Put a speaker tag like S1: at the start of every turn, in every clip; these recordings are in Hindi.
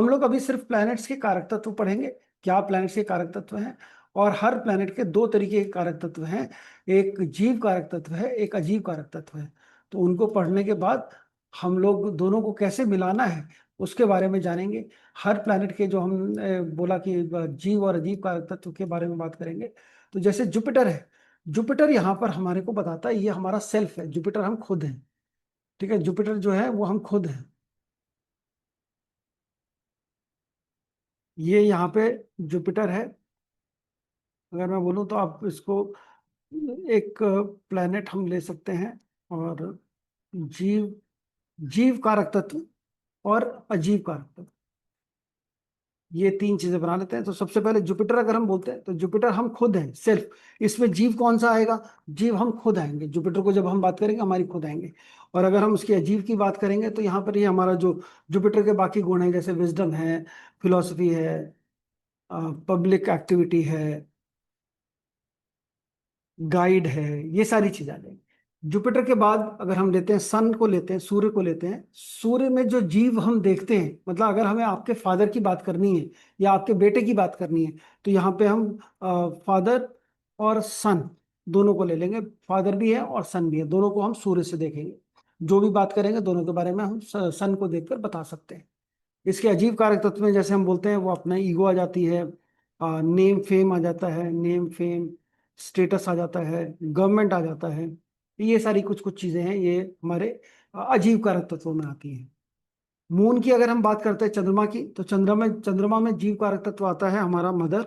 S1: हम लोग अभी सिर्फ प्लैनेट्स के कारक तत्व पढ़ेंगे, क्या प्लैनेट्स के कारक तत्व हैं। और हर प्लैनेट के दो तरीके के कारक तत्व हैं, एक जीव कारक तत्व है, एक अजीव कारक तत्व है। तो उनको पढ़ने के बाद हम लोग दोनों को कैसे मिलाना है उसके बारे में जानेंगे। हर प्लैनेट के जो हम बोला कि जीव और अजीव कारक तत्व के बारे में बात करेंगे। तो जैसे जुपिटर है, जुपिटर यहाँ पर हमारे को बताता है, ये हमारा सेल्फ है, जुपिटर हम खुद हैं। ठीक है, जुपिटर जो है वो हम खुद हैं। ये यहाँ पे जुपिटर है। अगर मैं बोलूँ तो आप इसको एक प्लेनेट हम ले सकते हैं। और जीव जीव कारक तत्व और अजीव कारक तत्व, ये तीन चीजें बना लेते हैं। तो सबसे पहले जुपिटर अगर हम बोलते हैं तो जुपिटर हम खुद हैं, सेल्फ। इसमें जीव कौन सा आएगा? जीव हम खुद आएंगे, जुपिटर को जब हम बात करेंगे हमारी खुद आएंगे। और अगर हम उसके अजीव की बात करेंगे तो यहाँ पर ये हमारा जो जुपिटर के बाकी गुण हैं, जैसे विजडम है, फिलोसफी है, पब्लिक एक्टिविटी है, गाइड है, ये सारी चीज आ जाएंगी। जुपिटर के बाद अगर हम लेते हैं सन को, लेते हैं सूर्य को, लेते हैं सूर्य में जो जीव हम देखते हैं, मतलब अगर हमें आपके फादर की बात करनी है या आपके बेटे की बात करनी है तो यहाँ पे हम फादर और सन दोनों को ले लेंगे। फादर भी है और सन भी है, दोनों को हम सूर्य से देखेंगे। जो भी बात करेंगे दोनों के बारे में हम सन को देखकर बता सकते हैं। इसके अजीब कारक तत्व में जैसे हम बोलते हैं वो अपना ईगो आ जाती है, नेम फेम आ जाता है, नेम फेम स्टेटस आ जाता है, गवर्नमेंट आ जाता है। ये सारी कुछ कुछ चीजें हैं, ये हमारे अजीब कारक तत्वों में आती हैं। मून की अगर हम बात करते हैं, चंद्रमा की, तो चंद्रमा में जीव कारक तत्व आता है हमारा मदर।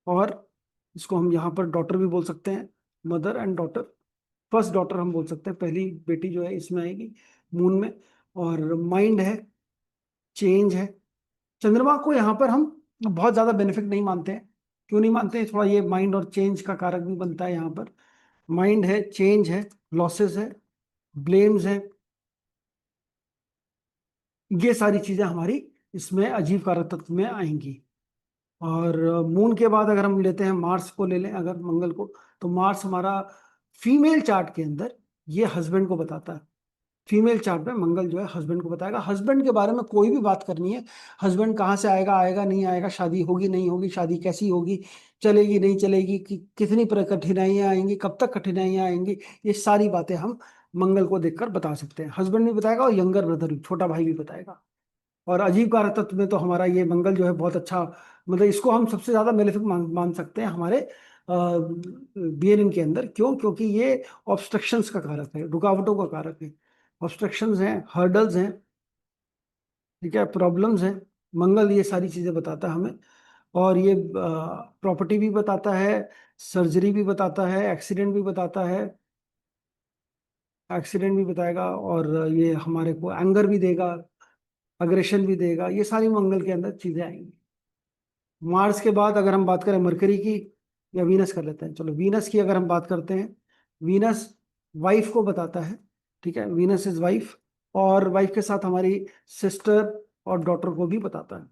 S1: और इसको हम यहाँ पर डॉटर भी बोल सकते हैं, mother and daughter. First daughter हम बोल सकते हैं, पहली बेटी जो है इसमें आएगी मून में। और माइंड है, चेंज है। चंद्रमा को यहाँ पर हम बहुत ज्यादा बेनिफिट नहीं मानते हैं। क्यों नहीं मानते हैं? थोड़ा ये माइंड और चेंज का कारक भी बनता है यहाँ पर। माइंड है, चेंज है, लॉसेस है, ब्लेम्स है, ये सारी चीजें हमारी इसमें अजीब कारक तत्व में आएंगी। और मून के बाद अगर हम लेते हैं मार्स को, ले लें अगर मंगल को, तो मार्स हमारा फीमेल चार्ट के अंदर ये हस्बैंड को बताता है। फीमेल चार्ट में मंगल जो है हस्बैंड को बताएगा। हस्बैंड के बारे में कोई भी बात करनी है, हस्बैंड कहाँ से आएगा, आएगा नहीं आएगा, शादी होगी नहीं होगी, शादी कैसी होगी, चलेगी नहीं चलेगी, कितनी कठिनाइयां आएंगी, कब तक कठिनाइयां आएंगी, ये सारी बातें हम मंगल को देखकर बता सकते हैं। हस्बैंड भी बताएगा और यंगर ब्रदर भी, छोटा भाई भी बताएगा। और अजीब कारक तत्व में तो हमारा ये मंगल जो है बहुत अच्छा, मतलब इसको हम सबसे ज्यादा मेलेफिक मान सकते हैं हमारे बीएनएन के अंदर। क्यों? क्योंकि ये ऑब्स्ट्रक्शंस का कारक है, रुकावटों का कारक है। ऑब्स्ट्रक्शंस हैं, हर्डल्स हैं, ठीक है, प्रॉब्लम्स हैं। मंगल ये सारी चीजें बताता है हमें। और ये प्रॉपर्टी भी बताता है, सर्जरी भी बताता है, एक्सीडेंट भी बताता है, एक्सीडेंट भी बताएगा। और ये हमारे को एंगर भी देगा, अग्रेशन भी देगा, ये सारी मंगल के अंदर चीजें आएंगी। मार्स के बाद अगर हम बात करें मरकरी की, या वीनस कर लेते हैं, चलो वीनस की अगर हम बात करते हैं, वीनस वाइफ को बताता है। ठीक है, वीनस इज वाइफ। और वाइफ के साथ हमारी सिस्टर और डॉटर को भी बताता है।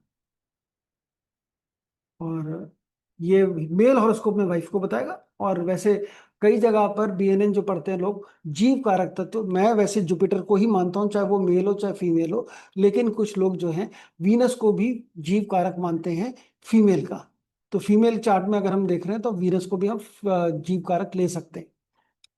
S1: और ये मेल हॉरोस्कोप में वाइफ को बताएगा। और वैसे कई जगह पर बीएनएन जो पढ़ते हैं लोग, जीव कारक तत्व, मैं वैसे जुपिटर को ही मानता हूँ, चाहे वो मेल हो चाहे फीमेल हो। लेकिन कुछ लोग जो हैं वीनस को भी जीव कारक मानते हैं, फीमेल का। तो फीमेल चार्ट में अगर हम देख रहे हैं तो वीनस को भी हम जीव कारक ले सकते हैं।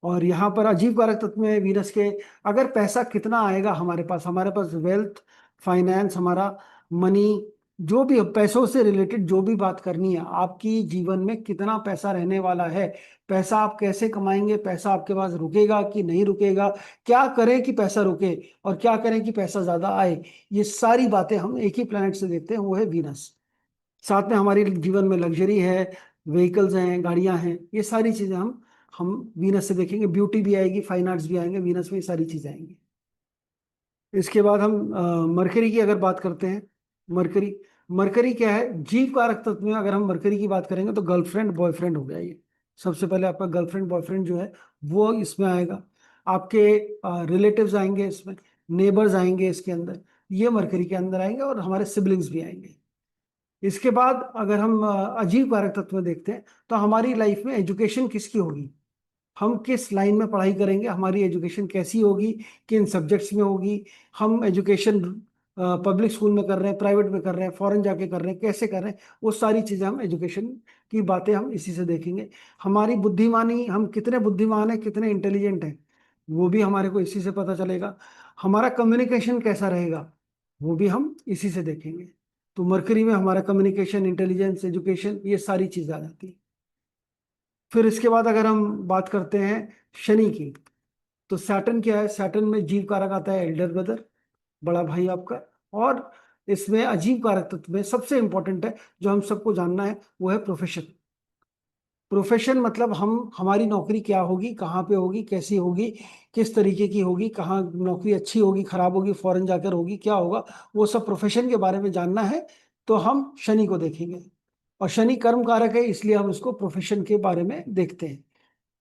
S1: और यहाँ पर अजीब कारक तत्व में वीनस के, अगर पैसा कितना आएगा हमारे पास वेल्थ, फाइनेंस, हमारा मनी, जो भी पैसों से रिलेटेड जो भी बात करनी है, आपकी जीवन में कितना पैसा रहने वाला है, पैसा आप कैसे कमाएंगे, पैसा आपके पास रुकेगा कि नहीं रुकेगा, क्या करें कि पैसा रुके और क्या करें कि पैसा ज्यादा आए, ये सारी बातें हम एक ही प्लेनेट से देखते हैं, वो है वीनस। साथ में हमारी जीवन में लग्जरी है, व्हीकल्स हैं, गाड़ियां हैं, ये सारी चीजें हम वीनस से देखेंगे। ब्यूटी भी आएगी, फाइन आर्ट्स भी आएंगे, वीनस में ये सारी चीजें आएंगी। इसके बाद हम मरकरी की अगर बात करते हैं, मरकरी मरकरी क्या है? जीव कारक तत्व में अगर हम मरकरी की बात करेंगे तो गर्लफ्रेंड बॉयफ्रेंड हो गया ये। सबसे पहले आपका गर्लफ्रेंड बॉयफ्रेंड जो है वो इसमें आएगा। आपके रिलेटिव्स आएंगे इसमें, नेबर्स आएंगे इसके अंदर, ये मरकरी के अंदर आएंगे। और हमारे सिबलिंग्स भी आएंगे। इसके बाद अगर हम अजीब कारक तत्व में देखते हैं तो हमारी लाइफ में एजुकेशन किसकी होगी, हम किस लाइन में पढ़ाई करेंगे, हमारी एजुकेशन कैसी होगी, किन सब्जेक्ट्स में होगी, हम एजुकेशन पब्लिक स्कूल में कर रहे हैं, प्राइवेट में कर रहे हैं, फॉरेन जाके कर रहे हैं, कैसे कर रहे हैं, वो सारी चीजें हम एजुकेशन की बातें हम इसी से देखेंगे। हमारी बुद्धिमानी, हम कितने बुद्धिमान हैं, कितने इंटेलिजेंट हैं, वो भी हमारे को इसी से पता चलेगा। हमारा कम्युनिकेशन कैसा रहेगा, वो भी हम इसी से देखेंगे। तो मरकरी में हमारा कम्युनिकेशन, इंटेलिजेंस, एजुकेशन, ये सारी चीजें आ जाती है। फिर इसके बाद अगर हम बात करते हैं शनि की, तो सैटर्न क्या है? सैटर्न में जीव कारक आता है, एल्डर ब्रदर, बड़ा भाई आपका। और इसमें अजीब कारक तत्व में सबसे इंपॉर्टेंट है, जो हम सबको जानना है, वो है प्रोफेशन। प्रोफेशन मतलब हम, हमारी नौकरी क्या होगी, कहाँ पे होगी, कैसी होगी, किस तरीके की होगी, कहाँ नौकरी अच्छी होगी, खराब होगी, फॉरेन जाकर होगी, क्या होगा, वो सब प्रोफेशन के बारे में जानना है। तो हम शनि को देखेंगे, और शनि कर्म कारक है, इसलिए हम उसको प्रोफेशन के बारे में देखते हैं।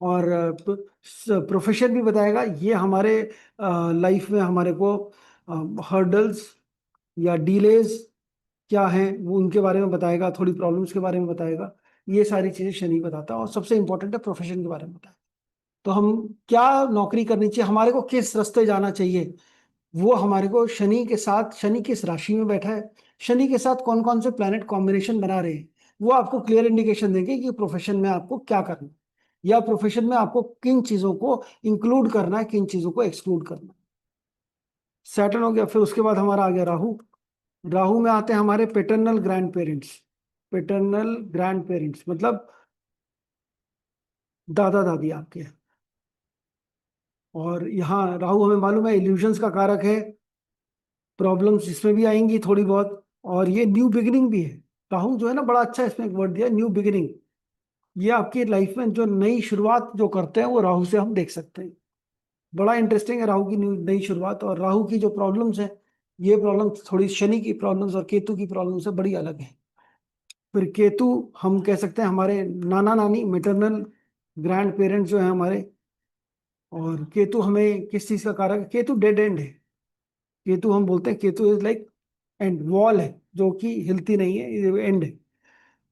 S1: और प्रोफेशन भी बताएगा ये हमारे लाइफ में हमारे को हर्डल्स या डिलेज क्या हैं, वो उनके बारे में बताएगा, थोड़ी प्रॉब्लम्स के बारे में बताएगा। ये सारी चीजें शनि बताता है, और सबसे इंपॉर्टेंट है प्रोफेशन के बारे में बताएगा। तो हम क्या नौकरी करनी चाहिए, हमारे को किस रास्ते जाना चाहिए, वो हमारे को शनि के साथ, शनि किस राशि में बैठा है, शनि के साथ कौन कौन से प्लैनेट कॉम्बिनेशन बना रहे हैं, वो आपको क्लियर इंडिकेशन देंगे कि प्रोफेशन में आपको क्या करना है, या प्रोफेशन में आपको किन चीजों को इंक्लूड करना है, किन चीजों को एक्सक्लूड करना है। सैटर्न हो गया, फिर उसके बाद हमारा आ गया राहु। राहु में आते हैं हमारे paternal grand parents. Paternal grand parents मतलब दादा दादी आपके। और यहाँ राहु हमें मालूम है इल्यूजन्स का कारक है, प्रॉब्लम्स इसमें भी आएंगी थोड़ी बहुत, और ये न्यू बिगिनिंग भी है। राहु जो है ना, बड़ा अच्छा इसमें एक वर्ड दिया, न्यू बिगिनिंग। ये आपकी लाइफ में जो नई शुरुआत जो करते हैं, वो राहु से हम देख सकते हैं। बड़ा इंटरेस्टिंग है राहु की नई शुरुआत। और राहु की जो प्रॉब्लम्स है, ये प्रॉब्लम थोड़ी शनि की प्रॉब्लम्स और केतु की प्रॉब्लम से बड़ी अलग है। फिर केतु, हम कह सकते हैं हमारे नाना नानी, मेटरनल ग्रैंड पेरेंट्स जो है हमारे। और केतु हमें किस चीज का कारक है? केतु डेड एंड है। केतु हम बोलते हैं, Ketu is like and, wall है जो कि हिलती नहीं है, ये एंड है।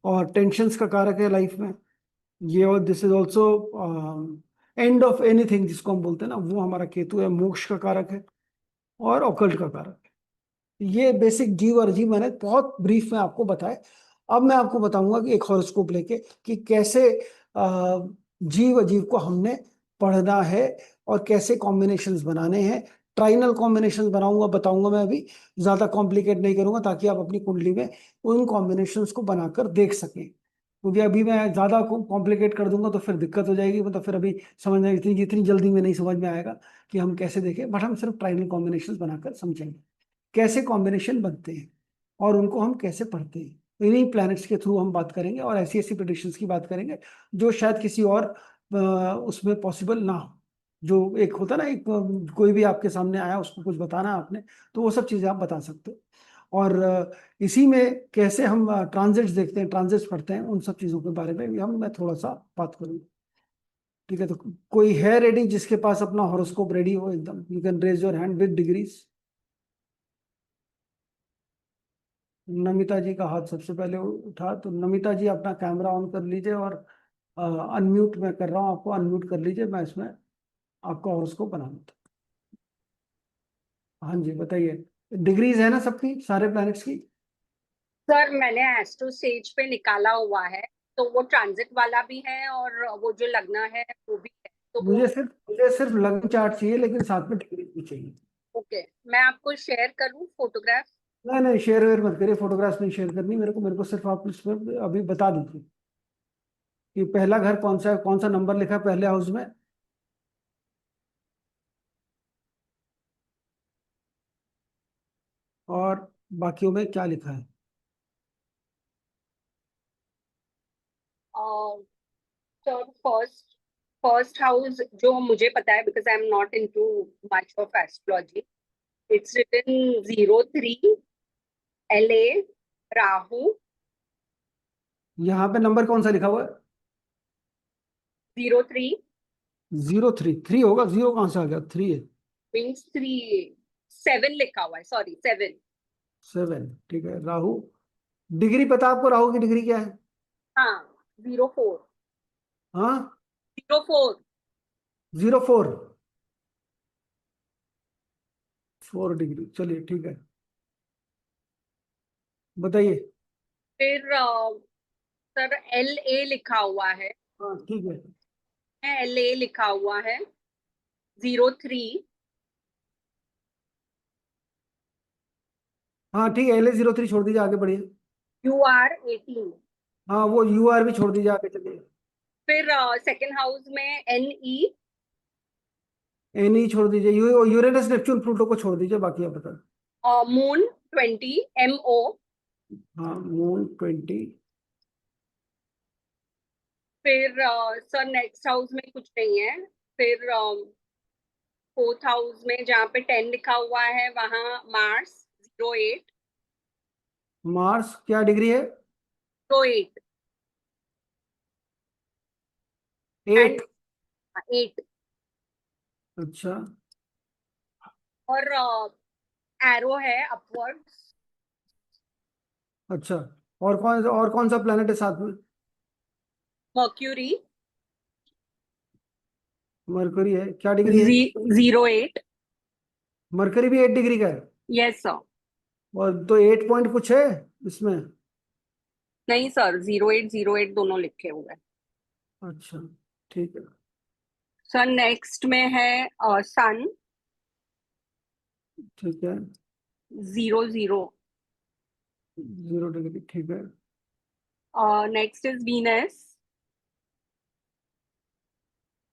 S1: और टेंशन्स का कारक है लाइफ में ये। और this is also end of anything, जिसको हम बोलते हैं ना, वो हमारा केतु है। मोक्ष का कारक है और ऑकल्ट का कारक है। ये बेसिक जीव और अजीब मैंने बहुत ब्रीफ में आपको बताया। अब मैं आपको बताऊंगा कि एक हॉरोस्कोप लेके कि कैसे जीव अजीब को हमने पढ़ना है, और कैसे कॉम्बिनेशंस बनाने हैं। ट्राइनल कॉम्बिनेशंस बनाऊंगा, बताऊंगा मैं अभी, ज्यादा कॉम्प्लिकेट नहीं करूंगा, ताकि आप अपनी कुंडली में उन कॉम्बिनेशंस को बनाकर देख सकें। क्योंकि अभी मैं ज्यादा कॉम्प्लिकेट कर दूंगा तो फिर दिक्कत हो जाएगी, मतलब फिर अभी समझ में इतनी जितनी जल्दी में नहीं समझ में आएगा कि हम कैसे देखें। बट हम सिर्फ ट्राइनल कॉम्बिनेशंस बनाकर समझेंगे कैसे कॉम्बिनेशन बनते हैं, और उनको हम कैसे पढ़ते हैं। इन्हीं प्लैनेट्स के थ्रू हम बात करेंगे, और ऐसी ऐसी प्रेडिक्शंस की बात करेंगे जो शायद किसी और उसमें पॉसिबल ना हो। जो एक होता ना, एक कोई भी आपके सामने आया, उसको कुछ बताना है आपने, तो वो सब चीजें आप बता सकते हो। और इसी में कैसे हम ट्रांजिट्स देखते हैं, ट्रांजिट्स पढ़ते हैं, उन सब चीजों के बारे में भी हम, मैं थोड़ा सा बात करूंगा। ठीक है, तो कोई है रेडी जिसके पास अपना हॉरोस्कोप रेडी हो एकदम? You can raise your hand with degrees. Namita ji का हाथ सबसे पहले उठा, तो नमिता जी अपना कैमरा ऑन कर लीजिए, और अनम्यूट मैं कर रहा हूँ आपको, अनम्यूट कर लीजिए, मैं इसमें आपका हॉरोस्कोप बना देता हूँ। हाँ जी, बताइए। डिग्रीज है ना सबकी, सारे प्लैनेट्स की?
S2: सर मैंने एस्ट्रो सेज पे निकाला हुआ है, तो वो ट्रांजिट वाला भी है और वो जो लगना है वो भी है, तो वो।
S1: मुझे सिर्फ लगन चार्ट चाहिए, लेकिन साथ में डिग्री भी चाहिए।
S2: ओके, मैं आपको शेयर करूँ फोटोग्राफ?
S1: नहीं नहीं, शेयर वेयर मत करिए, फोटोग्राफ्स नहीं शेयर करनी मेरे को सिर्फ आप इसमें अभी बता दीजिए कि पहला घर कौन सा है, कौन सा नंबर लिखा है पहले हाउस में, और बाकियों में क्या लिखा है।
S2: सर फर्स्ट फर्स्ट हाउस जो मुझे पता है, because I am not into much of astrology, it's written 03 LA Rahu.
S1: यहाँ पे नंबर कौन सा लिखा हुआ है?
S2: 03
S1: 03? थ्री होगा, जीरो कहाँ से आ गया, थ्री है।
S2: मीन्स 7 लिखा हुआ है, सॉरी 7।
S1: 7, ठीक है। राहु, डिग्री पता है आपको राहु की डिग्री क्या है?
S2: हाँ, 04।
S1: हाँ,
S2: 04।
S1: 04, 4 डिग्री, चलिए ठीक है। बताइए।
S2: फिर सर LA लिखा हुआ है,
S1: हाँ ठीक है।
S2: LA लिखा हुआ है, 03।
S1: हाँ ठीक है, LA03 छोड़ दीजिए, आगे बढ़िए।
S2: UR 18।
S1: हाँ वो UR भी छोड़ दीजिए, आगे चलिए।
S2: फिर सेकेंड हाउस में NE।
S1: NE छोड़ दीजिए, यूरेनस नेपच्यून प्लूटो को छोड़ दीजिए, बाकी आप बताओ।
S2: Moon 20, MO।
S1: हाँ मून 20।
S2: फिर सर नेक्स्ट हाउस में कुछ नहीं है। फिर फोर्थ हाउस में जहाँ पे 10 लिखा हुआ है वहां मार्स 08।
S1: मार्स क्या डिग्री है?
S2: 08
S1: एट।
S2: एंड 8।
S1: अच्छा।
S2: और एरो है अपवर्ड्स।
S1: अच्छा, और कौन सा प्लेनेट है साथ में?
S2: मर्क्यूरी
S1: मरकरी है, क्या डिग्री है?
S2: 08।
S1: मरकरी भी 8 डिग्री का है?
S2: Yes sir.
S1: और तो 8 पॉइंट कुछ है इसमें?
S2: नहीं सर, 08 08 दोनों लिखे हुए हैं।
S1: अच्छा ठीक है।
S2: सर नेक्स्ट में है सन
S1: ठीक है।
S2: 00।
S1: 0 डिग्री, ठीक है।
S2: Next is Venus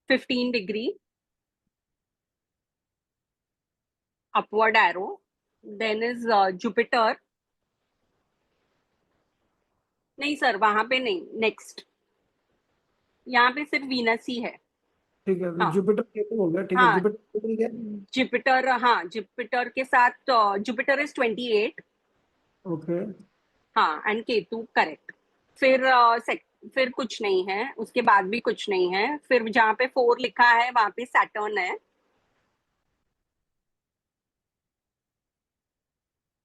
S2: 15 degree upward arrow. Then is Jupiter. नहीं सर, वहां पे नहीं, नेक्स्ट यहाँ पे सिर्फ वीनस ही है।
S1: ठीक है,
S2: हाँ।
S1: जुपिटर केतु हो गया, ठीक है,
S2: हाँ
S1: जुपिटर ठीक है।
S2: जुपिटर, हाँ जुपिटर के साथ जुपिटर इज 28।
S1: ओके।
S2: हाँ एंड केतु करेक्ट। फिर फिर कुछ नहीं है, उसके बाद भी कुछ नहीं है। फिर जहाँ पे 4 लिखा है वहां पे सैटर्न है।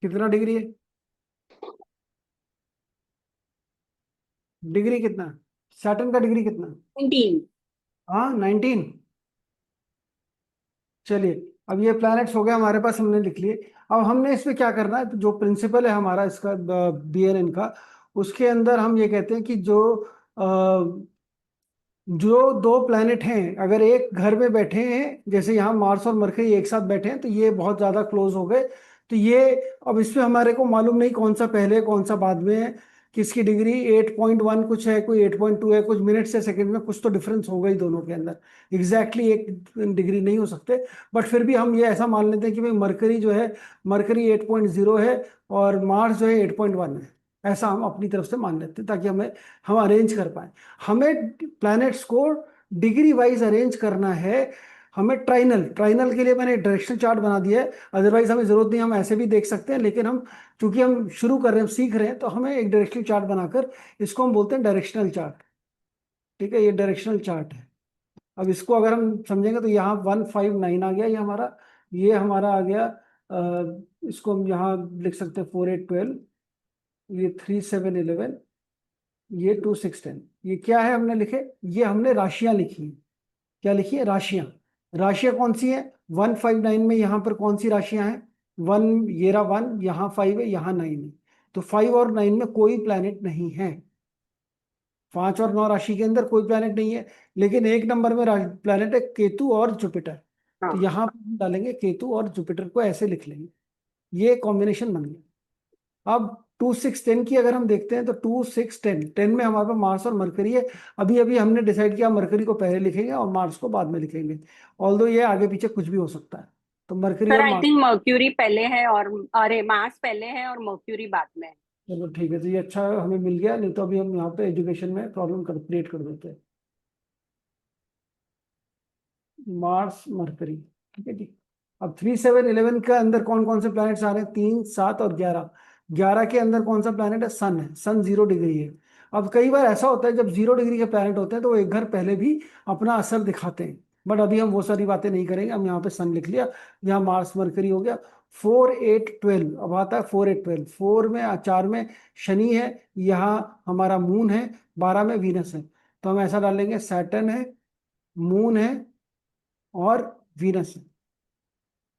S1: कितना डिग्री है? डिग्री कितना? सैटर्न का डिग्री कितना?
S2: 19।
S1: हाँ 19। चलिए, अब ये प्लैनेट्स हो गए हमारे पास, हमने लिख लिए। अब हमने इसमें क्या करना है, तो जो प्रिंसिपल है हमारा इसका BNN का, उसके अंदर हम ये कहते हैं कि जो दो प्लैनेट हैं अगर एक घर में बैठे हैं, जैसे यहाँ मार्स और मरकरी एक साथ बैठे हैं, तो ये बहुत ज्यादा क्लोज हो गए। तो ये, अब इसमें हमारे को मालूम नहीं कौन सा पहले कौन सा बाद में है। किसकी डिग्री 8.1 कुछ है, कोई 8.2 है, कुछ मिनट से सेकंड में कुछ तो डिफरेंस होगा ही दोनों के अंदर। एग्जैक्टली 1 डिग्री नहीं हो सकते। बट फिर भी हम ये ऐसा मान लेते हैं कि भाई मरकरी जो है, मरकरी 8.0 है, और मार्स जो है 8.1 है। ऐसा हम अपनी तरफ से मान लेते हैं, ताकि हम अरेंज कर पाए। हमें प्लैनेट्स को डिग्री वाइज अरेंज करना है। हमें ट्राइनल ट्राइनल के लिए मैंने डायरेक्शनल चार्ट बना दिया है। अदरवाइज हमें जरूरत नहीं, हम ऐसे भी देख सकते हैं, लेकिन हम चूंकि हम शुरू कर रहे हैं, सीख रहे हैं, तो हमें एक डायरेक्शनल चार्ट बनाकर, इसको हम बोलते हैं डायरेक्शनल चार्ट। ठीक है, ये डायरेक्शनल चार्ट है। अब इसको अगर हम समझेंगे तो यहाँ 159 आ गया, ये हमारा, ये हमारा आ गया। इसको हम यहाँ लिख सकते हैं 4812, ये 3711, ये 2610। ये क्या है हमने लिखे? ये हमने राशियां लिखी हैं। क्या लिखी है? राशियां। राशियां कौन सी है? 159 में यहाँ पर कौन सी राशियां हैं? वन, ये रहा 1, यहाँ 5 है, यहाँ 9 है। तो 5 और 9 में कोई प्लैनेट नहीं है। 5 और 9 राशि के अंदर कोई प्लैनेट नहीं है। लेकिन एक नंबर में प्लैनेट है केतु और जुपिटर। तो
S2: हाँ
S1: यहाँ पर हम डालेंगे केतु और जुपिटर को, ऐसे लिख लेंगे। ये कॉम्बिनेशन बन गया। अब 2 6 10 की अगर हम देखते हैं, तो 2 6 10 में हमारे पास मार्स और मरकरी है। अभी अभी हमने डिसाइड किया मरकरी को पहले लिखेंगे और मार्स को बाद में लिखेंगे। ऑल्दो ये आगे पीछे कुछ भी हो सकता है। तो मरकरी
S2: सर,
S1: और
S2: आई
S1: मार्स।
S2: थिंक मर्क्यूरी पहले है और, अरे मार्स पहले है और मर्क्यूरी बाद में है।
S1: चलो ठीक है, तो ये अच्छा हमें मिल गया, नहीं तो अभी हम यहाँ पे एजुकेशन में प्रॉब्लम क्रिएट कर देते हैं। मार्स मरकरी, ठीक है जी। अब 3 7 11 के अंदर कौन कौन से प्लैनेट्स आ रहे हैं? 3 7 और 11। 11 के अंदर कौन सा प्लैनेट है? सन है। सन 0 डिग्री है। अब कई बार ऐसा होता है, जब 0 डिग्री के प्लैनेट होते हैं तो वो एक घर पहले भी अपना असर दिखाते हैं। बट अभी हम वो सारी बातें नहीं करेंगे, हम यहाँ पे सन लिख लिया। यहाँ मार्स मरकरी हो गया। 4 8 12, अब आता है 4 8 12। 4 में, 4 में शनि है, यहाँ हमारा मून है, 12 में वीनस है। तो हम ऐसा डालेंगे, सैटर्न है, मून है, और वीनस है।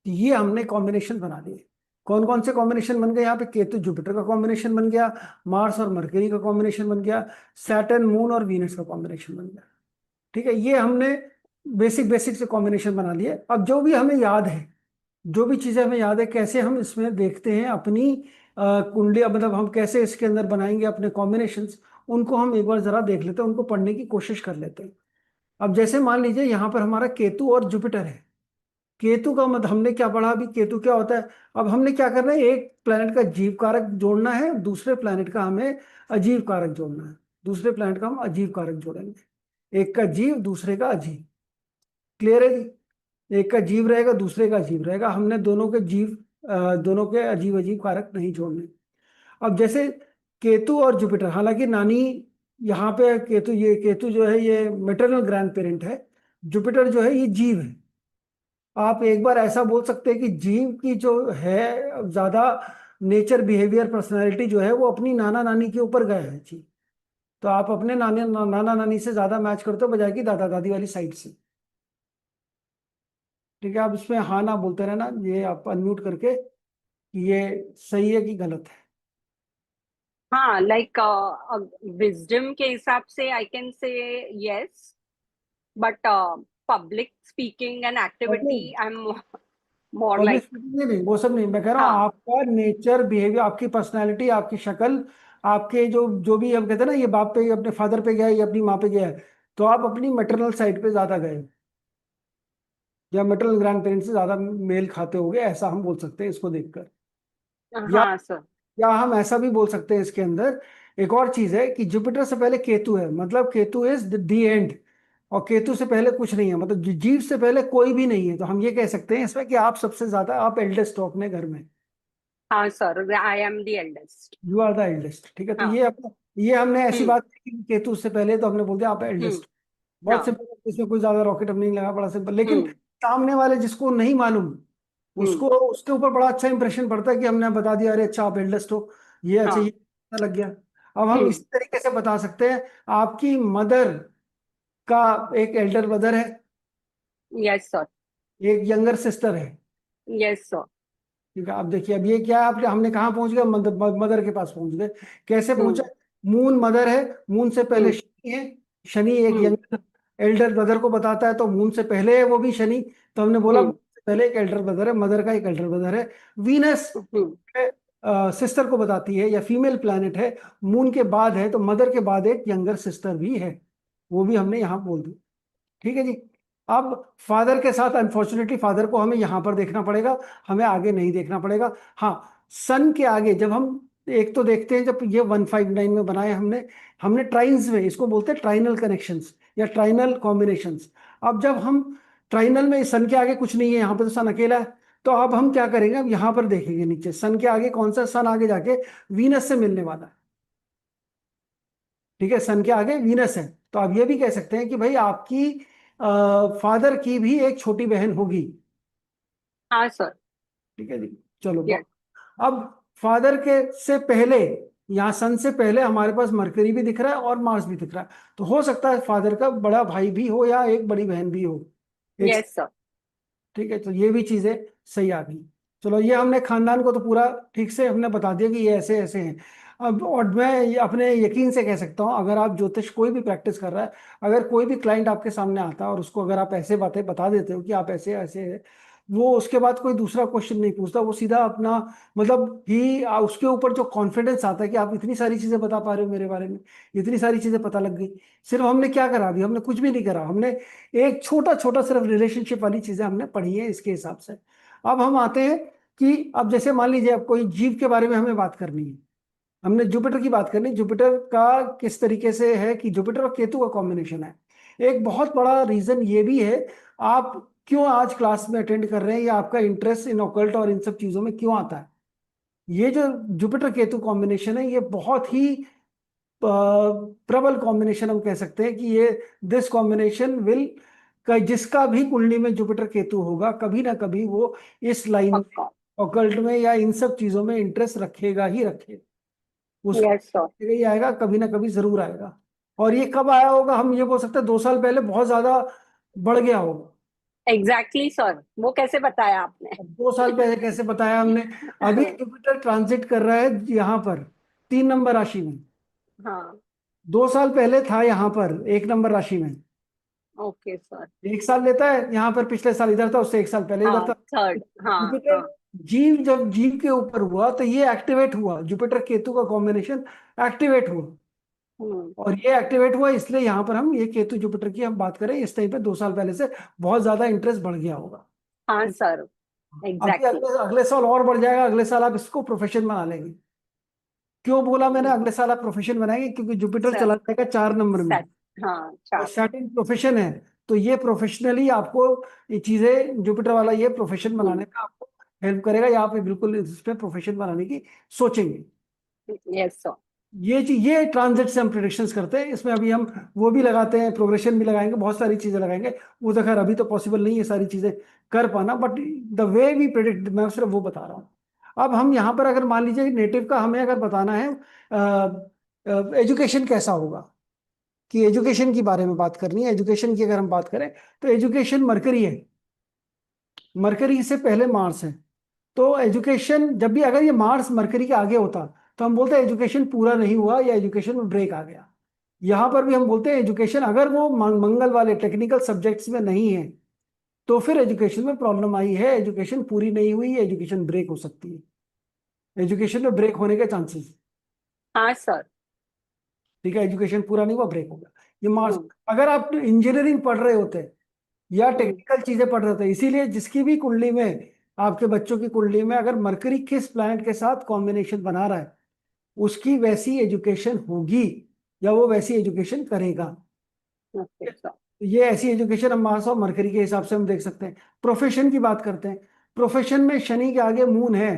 S1: ये हमने कॉम्बिनेशन बना लिए। कौन कौन से कॉम्बिनेशन बन गए यहाँ पे? केतु जुपिटर का कॉम्बिनेशन बन गया, मार्स और मरकरी का कॉम्बिनेशन बन गया, सैटर्न मून और वीनस का कॉम्बिनेशन बन गया। ठीक है, ये हमने बेसिक बेसिक से कॉम्बिनेशन बना लिए। अब जो भी हमें याद है, जो भी चीजें हमें याद है, कैसे हम इसमें देखते हैं अपनी कुंडली, मतलब हम कैसे इसके अंदर बनाएंगे अपने कॉम्बिनेशंस, उनको हम एक बार जरा देख लेते हैं, उनको पढ़ने की कोशिश कर लेते हैं। अब जैसे मान लीजिए यहाँ पर हमारा केतु और जुपिटर है। केतु का मतलब हमने क्या पढ़ा अभी, केतु क्या होता है? अब हमने क्या करना है, एक प्लेनेट का जीव कारक जोड़ना है, दूसरे प्लेनेट का हमें अजीव कारक जोड़ना है। दूसरे प्लेनेट का हम अजीव कारक जोड़ेंगे, एक का जीव दूसरे का अजीव। क्लियर है जी? एक का जीव रहेगा दूसरे का अजीव रहेगा, हमने दोनों के जीव दोनों के अजीब अजीब कारक नहीं जोड़ने। अब जैसे केतु और जुपिटर, हालांकि नानी यहाँ पे केतु, ये केतु जो है ये मेटरनल ग्रैंड पेरेंट है, जुपिटर जो है ये जीव है। आप एक बार ऐसा बोल सकते हैं कि जीव की जो है ज्यादा नेचर बिहेवियर पर्सनालिटी जो है वो अपनी नाना नानी के ऊपर गए हैं जी। तो आप अपने नाना नानी से ज्यादा मैच करते हो बजाय कि दादा दादी वाली साइड से। ठीक है, आप इसमें हाँ ना बोलते रहना, ये आप अनम्यूट करके कि ये सही है कि गलत है।
S2: हाँ, लाइक विजडम के हिसाब से I can say yes, but public speaking and
S1: और
S2: एक्टिविटी
S1: नहीं,
S2: I am more
S1: public
S2: like.
S1: Speaking नहीं, वो सब नहीं, मैं कह रहा हूँ
S2: हाँ
S1: आपका नेचर बिहेवियर, आपकी पर्सनैलिटी, आपकी शक्ल, आपके जो जो भी हम कहते हैं ना, ये बाप पे अपने फादर पे गया है या अपनी माँ पे गया है, तो आप अपनी मैटरनल साइड पे ज्यादा गए या मैटरनल ग्रैंड पेरेंट्स से ज्यादा मेल खाते होगे, ऐसा हम बोल सकते हैं इसको देखकर। या
S2: हाँ सर।
S1: या हम ऐसा भी बोल सकते हैं इसके अंदर, एक और चीज है कि जुपिटर से पहले केतु है, मतलब केतु इज द एंड, और केतु से पहले कुछ नहीं है, मतलब जीव से पहले कोई भी नहीं है। तो हम ये कह सकते हैं इसमें कि आप सबसे ज्यादा, आप एल्डेस्ट हो अपने घर में,
S2: हाँ sir, I am the eldest.
S1: You are the eldest. ठीक है, तो
S2: हाँ।
S1: ये अपना, ये हमने ऐसी
S2: हम्म।
S1: बात की कि केतु से पहले, तो हमने बोल दिया आप
S2: हम्म।
S1: एल्डेस्ट। बहुत
S2: हाँ।
S1: सिंपल, इसमें कोई ज्यादा रॉकेट अब नहीं लगा, बड़ा सिंपल। लेकिन
S2: हम्म।
S1: सामने वाले जिसको नहीं मालूम,
S2: हम्म।
S1: उसको उसके ऊपर बड़ा अच्छा इंप्रेशन पड़ता है कि हमने बता दिया, अरे अच्छा आप एल्डेस्ट हो, ये अच्छा, ये
S2: हाँ।
S1: पता लग गया। अब हम
S2: हम्म।
S1: इस तरीके से बता सकते हैं, आपकी मदर का एक एल्डर ब्रदर है,
S2: यस सर।
S1: एक यंगर सिस्टर है।
S2: Yes sir.
S1: ठीक है, अब देखिए, अब ये क्या है, आपने हमने कहाँ पहुंच गए, मदर के पास पहुंच गए। कैसे पहुंचा?
S2: हम्म।
S1: मून मदर है, मून से पहले
S2: हम्म।
S1: शनि है, शनि एक
S2: हम्म।
S1: यंगर एल्डर ब्रदर को बताता है, तो मून से पहले है वो भी शनि, तो हमने बोला मून
S2: हम्म।
S1: से पहले एक एल्डर ब्रदर है, मदर का एक एल्डर ब्रदर है। वीनस
S2: हम्म।
S1: सिस्टर को बताती है, या फीमेल प्लैनेट है, मून के बाद है, तो मदर के बाद एक यंगर सिस्टर भी है, वो भी हमने यहाँ बोल दी। ठीक है जी। अब फादर के साथ अनफॉर्चुनेटली फादर को हमें यहां पर देखना पड़ेगा, हमें आगे नहीं देखना पड़ेगा। हाँ, सन के आगे जब हम एक तो देखते हैं, जब ये 159 में बनाए हमने, हमने ट्राइन्स में, इसको बोलते हैं ट्राइनल कनेक्शंस या ट्राइनल कॉम्बिनेशंस। अब जब हम ट्राइनल में, सन के आगे कुछ नहीं है, यहाँ पे तो सन अकेला है, तो अब हम क्या करेंगे, अब यहाँ पर देखेंगे नीचे सन के आगे कौन सा, सन आगे जाके वीनस से मिलने वाला है। ठीक है, सन के आगे वीनस है, तो आप ये भी कह सकते हैं कि भाई आपकी फादर की भी एक छोटी बहन होगी।
S2: हाँ सर।
S1: ठीक है जी, चलो
S2: यस।
S1: अब फादर के से पहले, यहाँ सन से पहले हमारे पास मरकरी भी दिख रहा है और मार्स भी दिख रहा है, तो हो सकता है फादर का बड़ा भाई भी हो या एक बड़ी बहन भी हो एक।
S2: Yes sir.
S1: ठीक है, तो ये भी चीजें सही आ गई। चलो, ये हमने खानदान को तो पूरा ठीक से हमने बता दिया कि ये ऐसे ऐसे हैं। अब और मैं ये अपने यकीन से कह सकता हूँ, अगर आप ज्योतिष कोई भी प्रैक्टिस कर रहा है, अगर कोई भी क्लाइंट आपके सामने आता है और उसको अगर आप ऐसे बातें बता देते हो कि आप ऐसे ऐसे हैं, वो उसके बाद कोई दूसरा क्वेश्चन नहीं पूछता, वो सीधा अपना, मतलब ही उसके ऊपर जो कॉन्फिडेंस आता है कि आप इतनी सारी चीजें बता पा रहे हो मेरे बारे में, इतनी सारी चीजें पता लग गई। सिर्फ हमने क्या करा, अभी हमने कुछ भी नहीं करा, हमने एक छोटा छोटा सिर्फ रिलेशनशिप वाली चीजें हमने पढ़ी है इसके हिसाब से। अब हम आते हैं कि अब जैसे मान लीजिए अब कोई जीव के बारे में हमें बात करनी है, हमने जुपिटर की बात करनी, जुपिटर का किस तरीके से है कि जुपिटर और केतु का कॉम्बिनेशन है। एक बहुत बड़ा रीजन ये भी है, आप क्यों आज क्लास में अटेंड कर रहे हैं या आपका इंटरेस्ट इन ऑकल्ट और इन सब चीजों में क्यों आता है। ये जो जुपिटर केतु कॉम्बिनेशन है, ये बहुत ही प्रबल कॉम्बिनेशन हम कह सकते हैं कि ये दिस कॉम्बिनेशन विल, जिसका भी कुंडली में जुपिटर केतु होगा, कभी ना कभी वो इस लाइन में,
S2: पक्का।
S1: ऑकल्ट में या इन सब चीजों में इंटरेस्ट रखेगा ही रखेगा। उसको
S2: यस सर।
S1: ही आएगा, कभी ना कभी जरूर आएगा। और ये कब आया होगा, हम ये बोल सकते हैं 2 साल पहले बहुत ज्यादा बढ़ गया होगा।
S2: एग्जैक्टली सर, वो कैसे बताया आपने?
S1: अब 2 साल पहले कैसे बताया हमने? अभी जुपिटर ट्रांजिट कर रहा है यहाँ पर 3 नंबर राशि में।
S2: हाँ।
S1: 2 साल पहले था यहाँ पर 1 नंबर राशि में।
S2: Okay sir.
S1: 1 साल लेता है यहाँ पर, पिछले साल इधर था, उससे 1 साल पहले इधर
S2: हाँ,
S1: था।
S2: थर्ड। हाँ
S1: जुपिटर
S2: हाँ।
S1: जीव, जब जीव के ऊपर हुआ तो ये एक्टिवेट हुआ, जुपिटर केतु का कॉम्बिनेशन एक्टिवेट हुआ।
S2: हम्म।
S1: और ये एक्टिवेट हुआ, इसलिए यहाँ पर हम ये केतु जुपिटर की हम बात करें इस टाइम पे 2 साल पहले से बहुत ज्यादा इंटरेस्ट बढ़ गया होगा।
S2: हाँ सर,
S1: अभी
S2: एग्जैक्टली।
S1: अगले अगले साल और बढ़ जाएगा, अगले साल आप इसको प्रोफेशन बना लेंगे। क्यों बोला मैंने अगले साल आप प्रोफेशन बनाएंगे? क्योंकि जुपिटर
S2: सर,
S1: चला जाएगा 4 नंबर में,
S2: सेट। हाँ,
S1: और
S2: चार।
S1: सैटर्न प्रोफेशन है। तो ये प्रोफेशनली आपको ये चीजें, जुपिटर वाला ये प्रोफेशन बनाने
S2: हम्म।
S1: में आपको हेल्प करेगा, या आप बिल्कुल इस पे प्रोफेशन बनाने की सोचेंगे।
S2: Yes sir.
S1: ये चीज, ये ट्रांजिट से हम प्रिडिक्शंस करते हैं। इसमें अभी हम वो भी लगाते हैं, प्रोग्रेशन भी लगाएंगे, बहुत सारी चीजें लगाएंगे। वो तो खैर अभी तो पॉसिबल नहीं है सारी चीजें कर पाना, but the way we predict, मैं सिर्फ वो बता रहा हूँ। अब हम यहाँ पर अगर मान लीजिए नेटिव का हमें अगर बताना है, एजुकेशन कैसा होगा, कि एजुकेशन के बारे में बात करनी है, एजुकेशन की अगर हम बात करें तो एजुकेशन मरकरी है, मरकरी से पहले मार्स है। तो एजुकेशन जब भी, अगर ये मार्स मरकरी के आगे होता तो हम बोलते हैं एजुकेशन पूरा नहीं हुआ या एजुकेशन में ब्रेक आ गया। यहां पर भी हम बोलते हैं एजुकेशन, अगर वो मंगल वाले टेक्निकल सब्जेक्ट्स में नहीं है तो फिर एजुकेशन में प्रॉब्लम आई है, एजुकेशन पूरी नहीं हुई है, एजुकेशन ब्रेक हो सकती है, एजुकेशन में ब्रेक होने के चांसेस।
S2: हाँ सर।
S1: ठीक है, एजुकेशन पूरा नहीं हुआ, ब्रेक हो गया, ये मार्स।
S2: हम्म।
S1: अगर आप इंजीनियरिंग पढ़ रहे होते या
S2: हम्म।
S1: टेक्निकल चीजें पढ़ रहे थे, इसीलिए जिसकी भी कुंडली में, आपके बच्चों की कुंडली में अगर मरकरी किस प्लैनेट के साथ कॉम्बिनेशन बना रहा है, उसकी वैसी एजुकेशन होगी या वो वैसी एजुकेशन करेगा।
S2: Okay sir.
S1: ये ऐसी एजुकेशन हम मार्स और मरकरी के हिसाब से हम देख सकते हैं। प्रोफेशन की बात करते हैं, प्रोफेशन में शनि के आगे मून है,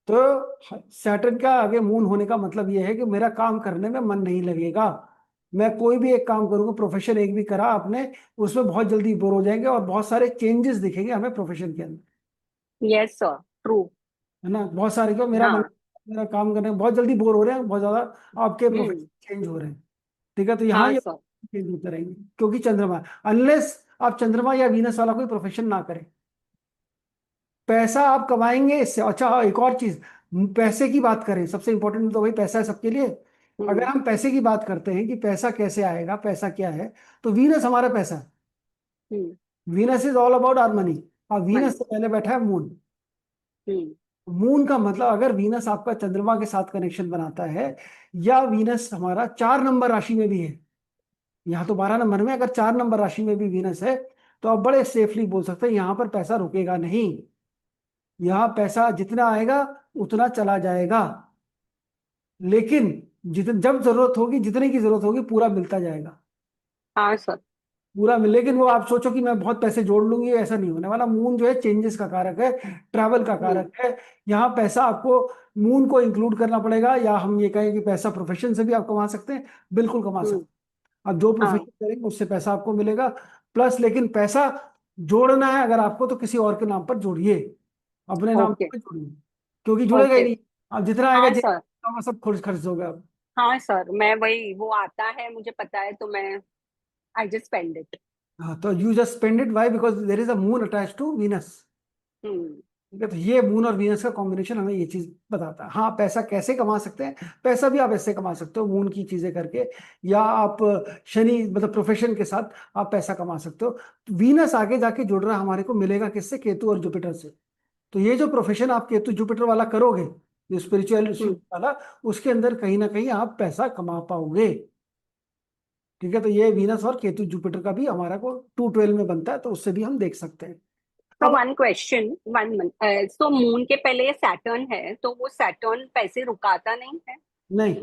S1: तो सैटर्न का आगे मून होने का मतलब यह है कि मेरा काम करने में मन नहीं लगेगा। मैं कोई भी एक काम करूंगा, प्रोफेशन एक भी करा आपने, उसमें बहुत जल्दी बोर हो जाएंगे और बहुत सारे चेंजेस दिखेंगे हमें प्रोफेशन के अंदर,
S2: यस सर, ट्रू।
S1: है ना। बहुत सारे, क्यों मेरा मन,
S2: हाँ।
S1: मेरा काम करने में बहुत जल्दी बोर हो रहे हैं, बहुत ज्यादा आपके प्रोफेशन
S2: हम्म।
S1: चेंज हो रहे हैं। ठीक है, तो यहाँ
S2: हाँ
S1: ये
S2: सर।
S1: चेंज होते रहेंगे, क्योंकि चंद्रमा, अनलेस आप चंद्रमा या वीनस वाला कोई प्रोफेशन ना करें, पैसा आप कमाएंगे इससे। अच्छा हाँ, एक और चीज, पैसे की बात करें, सबसे इंपॉर्टेंट तो वही पैसा है सबके लिए। अगर
S2: हम्म।
S1: हम पैसे की बात करते हैं कि पैसा कैसे आएगा, पैसा क्या है, तो वीनस हमारा पैसा है।
S2: Hmm.
S1: Venus is all about our money. और वीनस
S2: मनी।
S1: से पहले बैठा है मून।
S2: हम्म।
S1: मून का मतलब, अगर वीनस आपका चंद्रमा के साथ कनेक्शन बनाता है, या वीनस हमारा 4 नंबर राशि में भी है, यहाँ तो 12 नंबर में, अगर 4 नंबर राशि में भी वीनस है, तो आप बड़े सेफली बोल सकते हैं यहाँ पर पैसा रुकेगा नहीं। यहाँ पैसा जितना आएगा उतना चला जाएगा, लेकिन जितन जब जरूरत होगी, जितने की जरूरत होगी, पूरा मिलता जाएगा।
S2: हाँ सर।
S1: पूरा मिल, लेकिन वो आप सोचो कि मैं बहुत पैसे जोड़ लूंगी, ऐसा नहीं होने वाला। मून जो है चेंजेस का कारक है, ट्रैवल का
S2: हम्म।
S1: कारक है। यहाँ पैसा आपको मून को इंक्लूड करना पड़ेगा, या हम ये कहें कि पैसा प्रोफेशन से भी आप कमा सकते हैं, बिल्कुल कमा सकते
S2: हम्म।
S1: हैं। आप जो
S2: हाँ।
S1: प्रोफेशन करेंगे उससे पैसा आपको मिलेगा। प्लस लेकिन पैसा जोड़ना है अगर आपको, तो किसी और के नाम पर जोड़िए, अपने नाम
S2: ओके।
S1: पर मत जोड़िए, क्योंकि जुड़ेगा ही
S2: ओके।
S1: नहीं। अब जितना आएगा
S2: हाँ सर।
S1: सब खर्च खर्च होगा।
S2: हाँ सर, मैं वही, वो आता है मुझे पता है, तो मैं आई जस्ट स्पेंड इट।
S1: हाँ, तो you just spend it, why? Because there is a moon attach to Venus.
S2: Hmm.
S1: ठीक है, तो ये मून और वीनस का कॉम्बिनेशन हमें ये चीज बताता है। हाँ, पैसा कैसे कमा सकते हैं? पैसा भी आप ऐसे कमा सकते हो मून की चीजें करके, या आप शनि मतलब प्रोफेशन के साथ आप पैसा कमा सकते हो। वीनस आगे जाके जुड़ रहा है हमारे को, मिलेगा किससे? केतु और जुपिटर से। तो ये जो प्रोफेशन आप केतु जुपिटर वाला करोगे, जो स्पिरिचुअल
S2: हम्म।
S1: वाला, उसके अंदर कहीं ना कहीं आप पैसा कमा पाओगे। ठीक है, तो ये वीनस और केतु जुपिटर का भी हमारा को 212 में बनता है, तो उससे भी हम देख सकते हैं।
S2: तो
S1: अब
S2: वन क्वेश्चन, वन मंथ, तो मून के पहले सैटर्न है, तो वो सैटर्न पैसे रुकाता नहीं है?
S1: नहीं,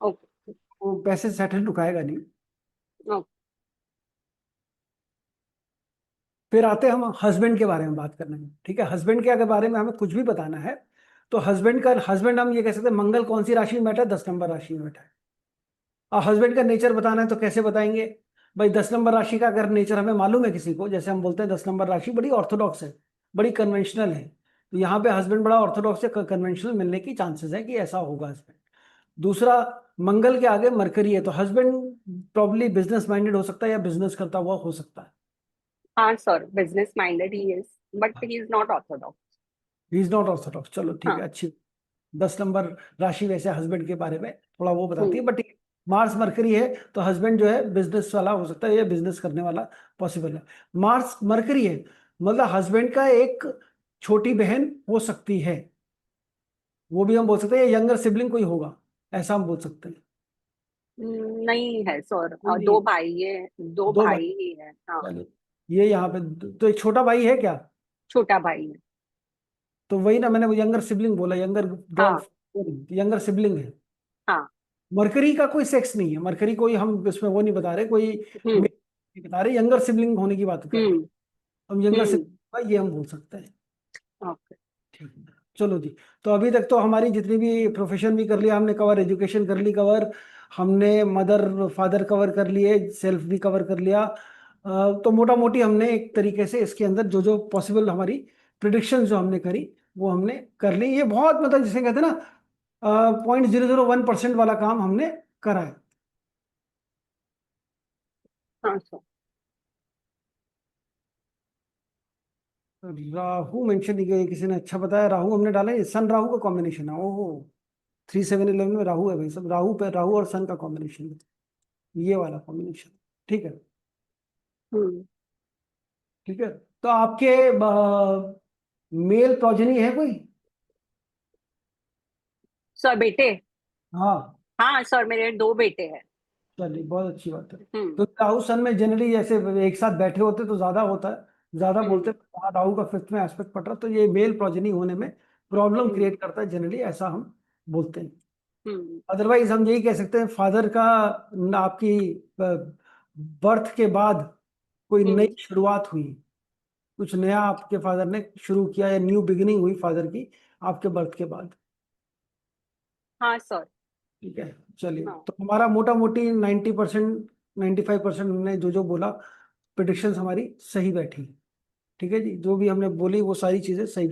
S2: ओके।
S1: वो पैसे सेटल रुकाएगा नहीं।
S2: ओके।
S1: फिर आते हैं हम हस्बैंड के बारे में बात करने में। ठीक है, हस्बैंड के अगर बारे में हमें कुछ भी बताना है, तो हस्बैंड हम ये कह सकते हैं, मंगल कौन सी राशि में बैठा है? 10 नंबर राशि में बैठा है। और हस्बैंड का नेचर बताना है तो कैसे बताएंगे? भाई 10 नंबर राशि का अगर नेचर हमें मालूम है किसी को, जैसे हम बोलते हैं 10 नंबर राशि बड़ी ऑर्थोडॉक्स है, बड़ी कन्वेंशनल है, तो यहाँ पे हस्बैंड बड़ा ऑर्थोडॉक्स या कन्वेंशनल मिलने की चांसेस है कि ऐसा होगा हस्बैंड। दूसरा, मंगल के आगे मरकरी है, तो हस्बैंड प्रॉब्ली बिजनेस माइंडेड हो सकता है या बिजनेस करता हुआ हो सकता है।
S2: हाँ sir, business minded he is, but he is not orthodox.
S1: He is not Orthodox, चलो ठीक है,
S2: हाँ।
S1: अच्छी। 10 नंबर राशि वैसे हस्बैंड के बारे में थोड़ा वो बताती है,
S2: हम्म।
S1: बट मार्स मरकरी है तो हस्बैंड जो है बिजनेस वाला हो सकता है, या बिजनेस करने वाला पॉसिबल है। मार्स मरकरी है मतलब हस्बैंड का एक छोटी बहन हो सकती है, वो भी हम बोल सकते हैं, यंगर सिबलिंग कोई होगा, ऐसा हम बोल सकते हैं।
S2: नहीं है सर,
S1: कोई नहीं
S2: दो
S1: है,
S2: भाई है, दो
S1: दो भाई,
S2: भाई ही है, हाँ।
S1: चलो ये यहाँ पे तो एक छोटा भाई है क्या?
S2: छोटा भाई है।
S1: तो वही ना, मैंने वो यंगर सिबलिंग बोला, यंगर
S2: हाँ।
S1: डॉग, यंगर सिबलिंग है।
S2: हाँ।
S1: मरकरी का कोई सेक्स नहीं है, मरकरी कोई हम इसमें वो नहीं बता रहे, कोई
S2: हम्म।
S1: मेल नहीं बता रहे, यंगर सिबलिंग होने की बात कर रहे हैं।
S2: हम्म।
S1: हम यंगर
S2: हम्म।
S1: सिबलिंग ये हम बोल सकते हैं।
S2: ओके।
S1: ठीक है, चलो जी। तो अभी तक तो हमारी जितनी भी प्रोफेशन भी कर लिया हमने कवर, एजुकेशन कर ली कवर, हमने मदर फादर कवर कर लिए, सेल्फ भी कवर कर लिया। तो मोटा मोटी हमने एक तरीके से इसके अंदर जो जो पॉसिबल हमारी प्रिडिक्शन जो हमने करी वो हमने कर ली। ये बहुत मतलब जिसे कहते हैं ना 0.001% वाला काम हमने करा है।
S2: हाँ सर।
S1: राहु मेंशन नहीं किया, किसी ने अच्छा बताया, राहु हमने डाला है, सन राहु का कॉम्बिनेशन है। ओहो, 3711 में राहु है भाई, सब राहु पे, राहु और सन का कॉम्बिनेशन है, ये वाला कॉम्बिनेशन। ठीक है।
S2: हम्म।
S1: ठीक है, तो आपके मेल प्रोजेनी है कोई?
S2: सर बेटे।
S1: हाँ,
S2: हाँ सर, मेरे दो बेटे हैं।
S1: चलिए बहुत अच्छी बात है।
S2: हम्म।
S1: तो राहु सन में जनरली जैसे एक साथ बैठे होते तो ज्यादा होता है, ज्यादा बोलते
S2: हम्म।
S1: हैं, वहाँ राहु का फिफ्थ में एस्पेक्ट पड़ रहा, तो ये मेल प्रोजेनी होने में प्रॉब्लम
S2: हम्म।
S1: क्रिएट करता है जनरली, ऐसा हम बोलते हैं।
S2: हम्म।
S1: अदरवाइज हम यही कह सकते हैं फादर का आपकी बर्थ के बाद कोई नई
S2: हम्म।
S1: शुरुआत हुई, कुछ नया आपके फादर ने शुरू किया, या न्यू बिगिनिंग हुई फादर की आपके बर्थ के बाद।
S2: हाँ सर।
S1: ठीक है, चलिए
S2: हाँ।
S1: तो हमारा मोटा मोटी 90%, 95% हमने जो जो बोला प्रिडिक्शंस हमारी सही बैठी। ठीक है जी, जो भी हमने बोली वो सारी चीजें सही